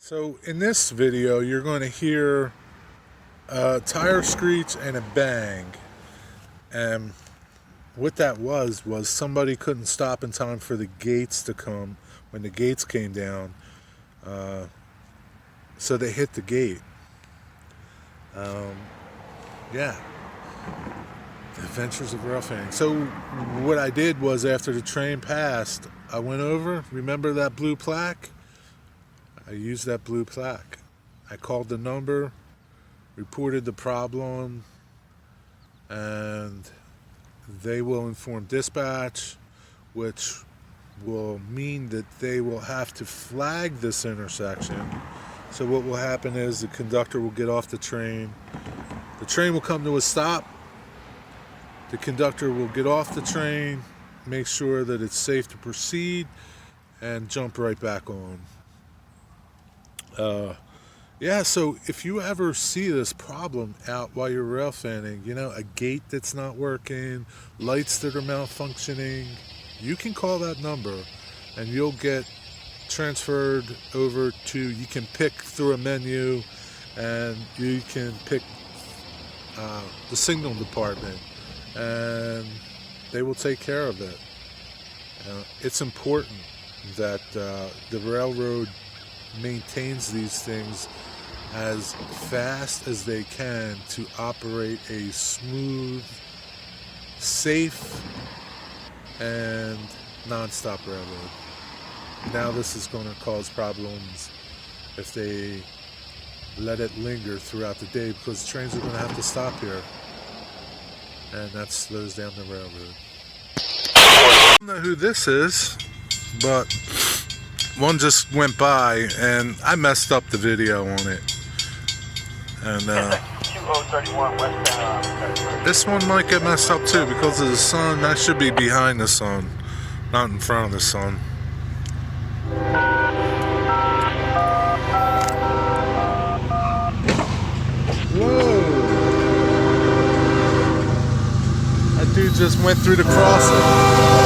So in this video, you're going to hear a tire screech and a bang. And what that was somebody couldn't stop in time for the gates to come when the gates came down. So they hit the gate. Yeah. The adventures of rail fanning. So what I did was, after the train passed, I went over. Remember that blue plaque? I used that blue plaque. I called the number, reported the problem, and they will inform dispatch, which will mean that they will have to flag this intersection. So what will happen is the conductor will get off the train will come to a stop, the conductor will get off the train, make sure that it's safe to proceed, and jump right back on. Yeah, so if you ever see this problem out while you're rail fanning, a gate that's not working, lights that are malfunctioning, you can call that number and you'll get transferred over to, you can pick through a menu and you can pick the signal department and they will take care of it. It's important that the railroad maintains these things as fast as they can to operate a smooth, safe, and non-stop railroad. Now this is going to cause problems if they let it linger throughout the day, because the trains are going to have to stop here, and that slows down the railroad. I don't know who this is, but one just went by and I messed up the video on it. And this one might get messed up too because of the sun. I should be behind the sun, not in front of the sun. Whoa! That dude just went through the crossing.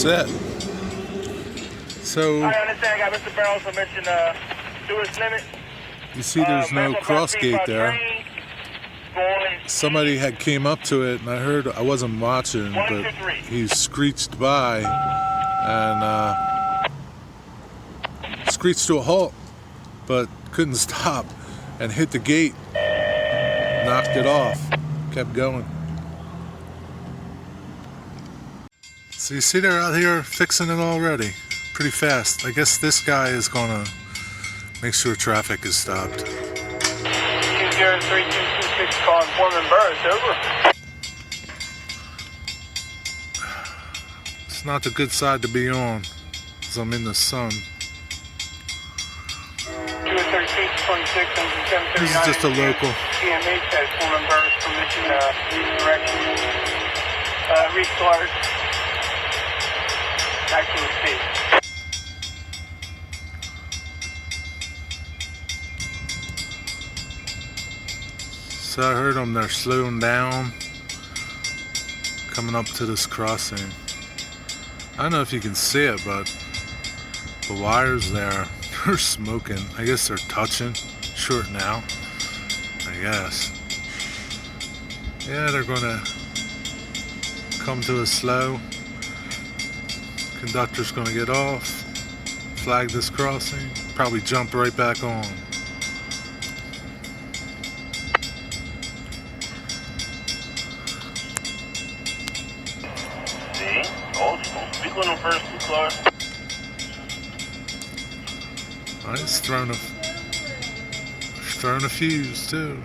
set. So I understand. I got Mr. Barrel's permission to its limit. you see there's no cross gate there. Somebody had came up to it, and I heard, I wasn't watching, but he screeched by and screeched to a halt, but couldn't stop and hit the gate, knocked it off, kept going. So you see they're out here fixing it already, pretty fast. I guess this guy is gonna make sure traffic is stopped. 203-226 calling Foreman Burris, over. It's not the good side to be on, because I'm in the sun. 203-226, This is just a local. CMH has Foreman Burris permission redirection. Restart. Back to the state. So I heard them, they're slowing down, coming up to this crossing. I don't know if you can see it, but the wires there, they're smoking. I guess they're touching, shorting out, I guess. Yeah, they're gonna come to a slow. Conductor's gonna get off, flag this crossing, probably jump right back on. See? Old school. Speak with them first, Clark. Alright, it's thrown a fuse too.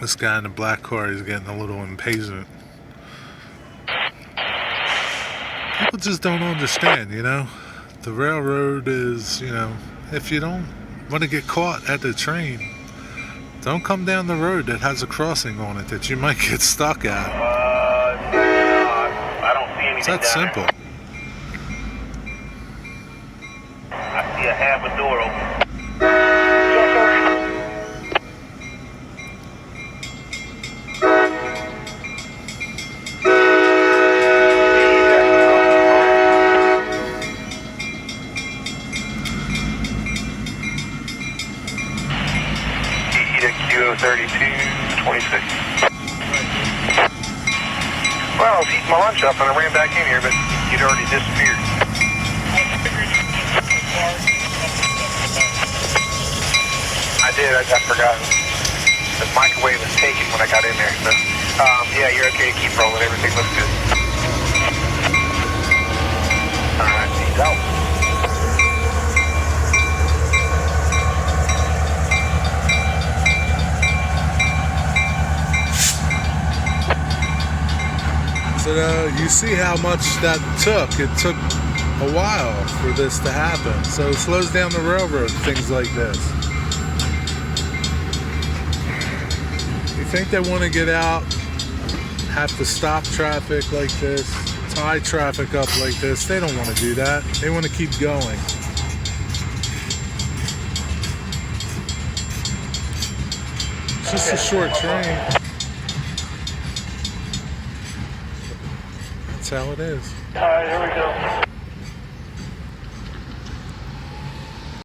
This guy in the black car is getting a little impatient. People just don't understand, you know? The railroad is, you know, if you don't want to get caught at the train, don't come down the road that has a crossing on it that you might get stuck at. I don't see anything. It's that simple. I see a half a door open. Well, I was eating my lunch up and I ran back in here, but you'd already disappeared. I did, I forgot. The microwave was taken when I got in there. So, yeah, you're okay to keep rolling. Everything looks good. All right, peace out. So you see how much that took. It took a while for this to happen. So it slows down the railroad, things like this. You think they want to get out, have to stop traffic like this, tie traffic up like this. They don't want to do that. They want to keep going. It's just a short train. That's how it is. All right, here we go.